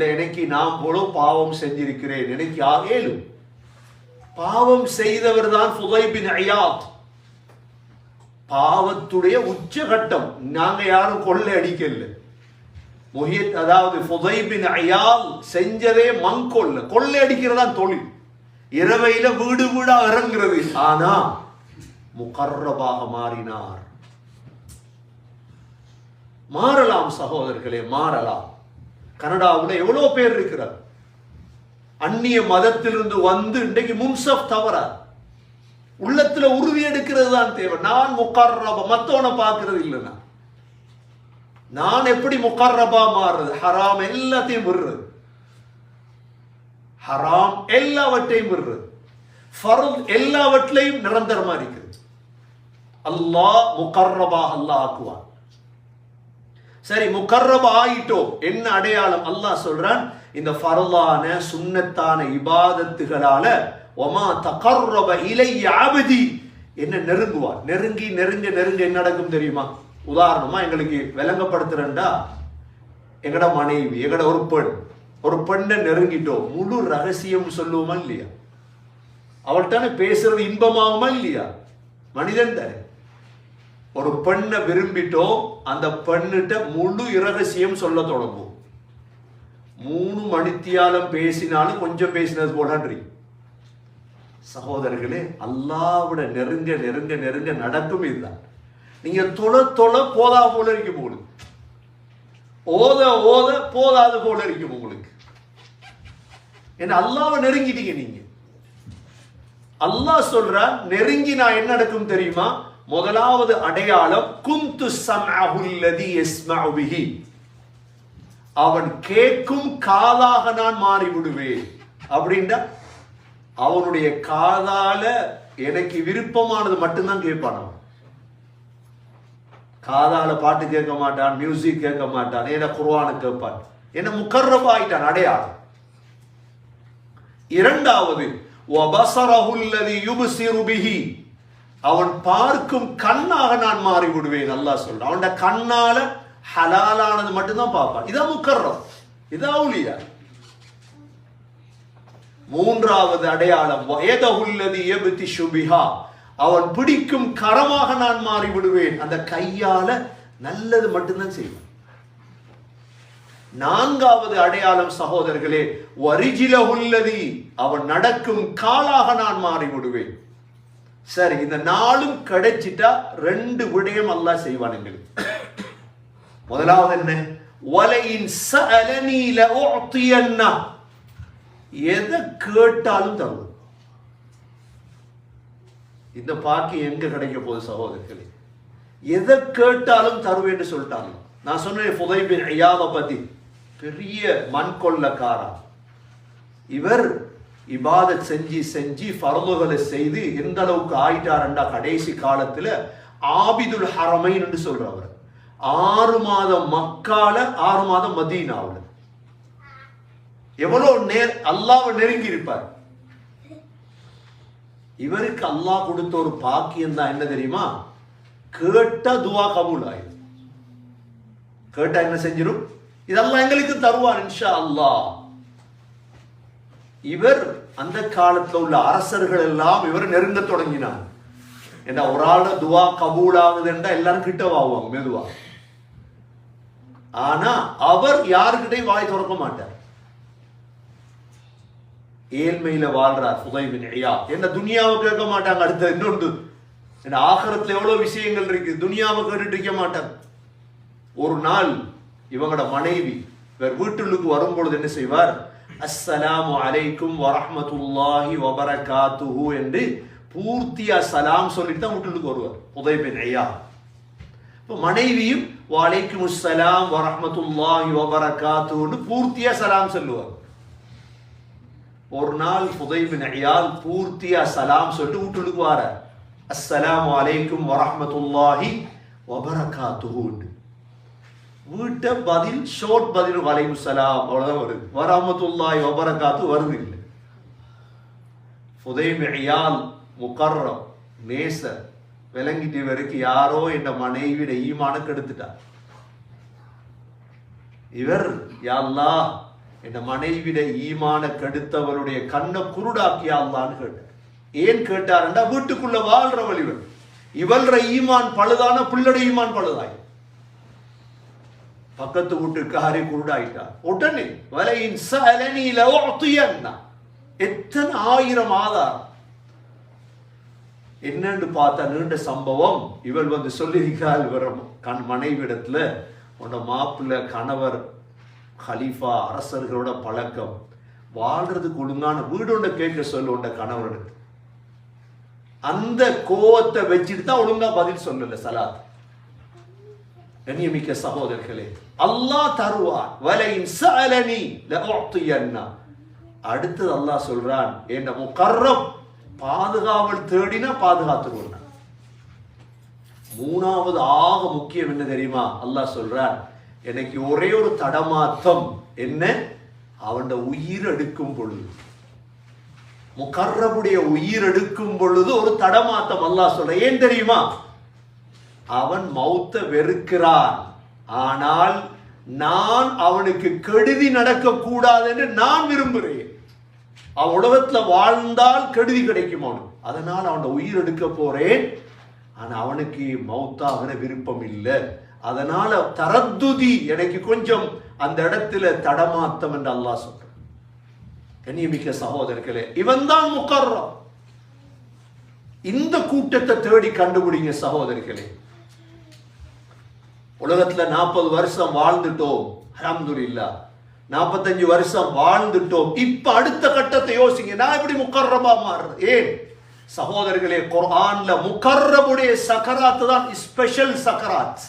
இல்லை எனக்கு நான் போல பாவம் செஞ்சிருக்கிறேன், எனக்கு ஆகேலும். பாவம் செய்தவர் தான் ஃபுதைல் பின் இயாத். பாவத்துடைய உச்சகட்டம். நாங்க யாரும் கொள்ளை அடிக்கல. அதாவது ஃபுதைல் பின் இயாத் செஞ்சதே கொள்ளை அடிக்கிறதான் தொழில். இரவையில வீடு வீடா இறங்குறது. ஆனா முகர்ரபாக மாறினார். மாறலாம் சகோதரர்களே, மாறலாம். கனடாவில் எவ்வளவு பேர் இருக்கிறார் அந்நிய மதத்திலிருந்து வந்து இன்றைக்கு முன்சப் தவறார். உள்ளத்துல உறுதி எடுக்கிறது தான் தேவை. நான் முகர்ரபா, மத்தவனை பார்க்கிறது இல்லைன்னா நான் எப்படி முகர்ரபா மாறுறது? ஹராம் எல்லாத்தையும் விடுறது, ஹராம் எல்லாவற்றையும் விடுறது, ஃபர்த் எல்லாவற்றையும் நிரந்தரமா இருக்கிறது. அல்லாஹ் முகர்ரபா அல்லாஹ் ஆக்குவான். சரி, முகர்ரபா ஆயிட்டோம், என்ன அடையாளம்? அல்லாஹ் சொல்றான், இந்த ஃபர்லான சுன்னத்தான இபாதத்துகளால ஒமா தகர்ரப இலைய அபதி, என்ன நெருங்குவான். நெருங்கி நெருங்க நெருங்க என்ன நடக்கும் தெரியுமா? உதாரணமா எங்களுக்கு விளங்கப்படுத்துறேன்டா, எங்கட மனைவி, எங்கட ஒரு பெண்ணை நெருங்கிட்டோம், முழு ரகசியம் சொல்லுவோமா இல்லையா? அவள்கிட்ட பேசுறது இன்பமாகுமா இல்லையா? மனிதன் தானே. ஒரு பெண்ணை விரும்பிட்டோம், அந்த பெண்ணிட்ட முழு இரகசியம் சொல்ல தொடங்கும். 3 மணித்தியாலம் பேசினாலும் கொஞ்சம் பேசினது போலன்றி. சகோதரர்களே, அல்லாஹ்விட நெருங்க நெருங்க நெருங்க நடக்கும் இதுதான். நீங்க தொழ போதா போல இருக்கும் உங்களுக்கு, ஓத ஓத போதாது போல இருக்கும் உங்களுக்கு. ஏன்னா அல்லாஹ்வை நெருங்கிட்டீங்க நீங்க. அல்லாஹ் சொல்றான், நெருங்கி நான் என்ன நடக்கும் தெரியுமா? முதலாவது அடையாளம், குந்து ஸம்அஹுல்லதி யஸ்மஉ பிஹி, அவன் கேட்கும் காதாக நான் மாறி விடுவேன். அப்படின்னா அவனுடைய காதால எனக்கு விருப்பமானது மட்டும்தான் கேட்பான். அவன் காதால பாட்டு கேட்க மாட்டான், மியூசிக் கேட்க மாட்டான், ஏன்னா குர்ஆனை கேட்பான். என்ன முகர்ரபா ஆயிட்டான், அடையாளம். இரண்டாவது, வபஸரஹுல்லதி யுப்ஸிரு பிஹி, அவன் பார்க்கும் கண்ணாக நான் மாறி விடுவேன். அல்லாஹ் சொல்றான், அவனோட கண்ணால ஹலாலானது மட்டும்தான் பார்ப்பான். இதான் முகர்ரம், இதான் அவுலியா. மூன்றாவது அடையாளம், வயதஹுல்லதி யப்திஷு பிஹா, அவன் பிடிக்கும் கரமாக நான் மாறி விடுவேன். அந்த கையால நல்லது மட்டும்தான் செய்வான். நான்காவது அடையாளம் சகோதரர்களே, வரிஜிலஹுல்லதி, அவன் நடக்கும் காலாக நான் மாறி விடுவேன். சரி, இந்த நாளும் கிடைச்சிட்டா 2 விடயம் அல்லாஹ் செய்வான் எங்களுக்கு. முதலாவது என்ன? வலையின் சஅலனி லஉஅதியன்ன, எதை கேட்டாலும் தருவோம். இந்த பாக்கியம் எங்க கிடைக்க போகுது சகோதரர்களே? எதை கேட்டாலும் தருவேன் என்று சொல்லிட்டாங்க. நான் சொன்னேன் ஃபுதைல் பின் இயாத பத்தி, பெரிய மண்கொள்ளக்காரா. இவர் இபாதத் செஞ்சு செஞ்சு ஃபர்துகளை செய்து எந்த அளவுக்கு ஆயிட்டாரண்டா, கடைசி காலத்துல ஆபிதுல் ஹரமைன் என்று சொல்றவர். 6 மாதம் மக்கால, 6 மாதம் மதீனாவுல. எவ்வளவு அல்லாஹ்வை நெருங்கி இருப்பார். இவருக்கு அல்லாஹ் கொடுத்த ஒரு பாக்கியம் தான் என்ன தெரியுமா? கேட்ட துவா கபூல் ஆயிடும். கேட்டா என்ன செஞ்சிடும்? இதெல்லாம் எங்களுக்கு தருவார் இன்ஷா அல்லாஹ். இவர் அந்த காலத்துல உள்ள அரசர்கள் எல்லாம் இவர் நெருங்க தொடங்கினார். ஏன்னா ஒரு ஆள துவா கபூல் ஆகுதுன்றா எல்லாரும் கிட்ட வாங்குவாங்க மெதுவா. ஆனா அவர் யாருக்கிட்டையும் வாய் திறக்க மாட்டார். ஏழ்மையில வாழ்றார் ஃபுதைல் பின் இயாத். என்ன துனியாவை கேட்க மாட்டாங்க. அடுத்த இன்னொன்று, என்ன ஆகிரத்துல எவ்வளவு விஷயங்கள் இருக்கு, துனியாவை கேட்டுட்டு இருக்க மாட்டாங்க. ஒரு நாள் இவங்களோட மனைவி இவர் வீட்டுக்கு வரும்பொழுது என்ன செய்வார்? அஸ்ஸலாமு அலைக்கும் வரஹ்மத்துல்லாஹி வபரகாத்துஹு என்று பூர்த்தியா சலாம் சொல்லிட்டு தான் வீட்டுக்கு வருவார் ஃபுதைல் பின் இயாத். இப்போ மனைவியும் வலைக்கும் அஸ்ஸலாம் வரஹ்மத்துல்லாஹி வபரகாத்துஹு பூர்த்தியா சலாம் சொல்லுவார். ஒரு நாள் ஃபுதைல் பின் இயாத் பூர்த்தியா சலாம் சொல்லிட்டு வீட்டுக்கு வர, அஸ்ஸலாமு அலைக்கும் வரஹ்மத்துல்லாஹி வபரகாத்துஹு. வீட்டை பதில் ஷோர்ட் பதில் வலைக்கும் சலாம் அவ்வளவுதான் வருது, வரஹ்மத்துல்லாஹி வபரகாத்து வருது இல்லை. ஃபுதைல் பின் இயாத் முகர்ரம் நேசர் விளங்கிட்டு வரைக்கும் யாரோ என்ற மனைவியோட ஈமான கெடுத்துட்டார். இவர் யா அல்லாஹ் என் மனைவிட ஈமான கெடுத்தவருடைய கண்ணை குருடாக்கியா அல்லான்னு கேட்டார். ஏன் கேட்டார்டா, வீட்டுக்குள்ள வாழ்றவள் இவள்ற ஈமான் பழுதான பிள்ளட ஈமான் பழுதாய். பக்கத்து வீட்டுக்காரி குருடாயிட்டா. உடனே வலையின் சலனில எத்தனை ஆயிரம் ஆதாரம். என்னன்னு பார்த்தா நீண்ட சம்பவம். இவள் வந்து சொல்லியிருக்காள் வரும் மனைவிடத்துல, உன்ன மாப்பிள்ள கணவர் ஹலீஃபா அரசர்களோட பழக்கம், வாழ்றதுக்கு ஒழுங்கான வீடு ஒன்றை கேட்க சொல்லு உண்ட கணவருக்கு. அந்த கோவத்தை வச்சுட்டு தான் ஒழுங்கா பதில் சொல்லல சலாத். கண்ணியமிக்க சகோதரர்களே, அல்லாஹ் தருவான். வலையின் சஅலனி லஅஅதியன்னா. அடுத்து அல்லாஹ் சொல்றான், என்ற முகர்ரம் பாதுகாவல் தேடினா பாதுகாத்துருவான். மூணாவது ஆக முக்கியம் என்ன தெரியுமா? அல்லாஹ் சொல்றான், எனக்கு ஒரே ஒரு தடமாத்தம் என்ன, அவன் உயிர் எடுக்கும் பொழுது, முகர்ரபுடைய உயிர் எடுக்கும் பொழுது ஒரு தடமாத்தம். அல்லாஹ் சொல்ற ஏன் தெரியுமா? அவன் மௌத்த வெறுக்கிறான், ஆனால் நான் அவனுக்கு கெடுதி நடக்க கூடாது என்று நான் விரும்புகிறேன். அவன் உலகத்துல வாழ்ந்தால் கெடுதி கிடைக்கும் அவனுக்கு, அதனால் அவன் உயிர் எடுக்க போறேன். ஆனா அவனுக்கு மௌத்தாகிற விருப்பம் இல்லை, அதனால தரத்துதி எனக்கு கொஞ்சம் அந்த இடத்துல தடமாத்தம் என்று அல்லாஹ் சொல்ற. கண்ணியமிக்க சகோதரர்களே, இவன் தான் முகர்ரம். இந்த கூட்டத்தை தேடி கண்டுபிடிங்க சகோதரர்களே. உலகத்துல 40 வருஷம் வாழ்ந்துட்டோம், அல்ஹம்துலில்லாஹ். 45 வருஷம் வாழ்ந்துட்டோம். இப்ப அடுத்த கட்டத்தை யோசிங்க, நான் எப்படி முகர்ரமா மாறுறது? ஏன் சகோதரர்களே, குர்ஆன்ல முகர்ரமுடைய சக்கராத் தான் ஸ்பெஷல் சக்கராத்.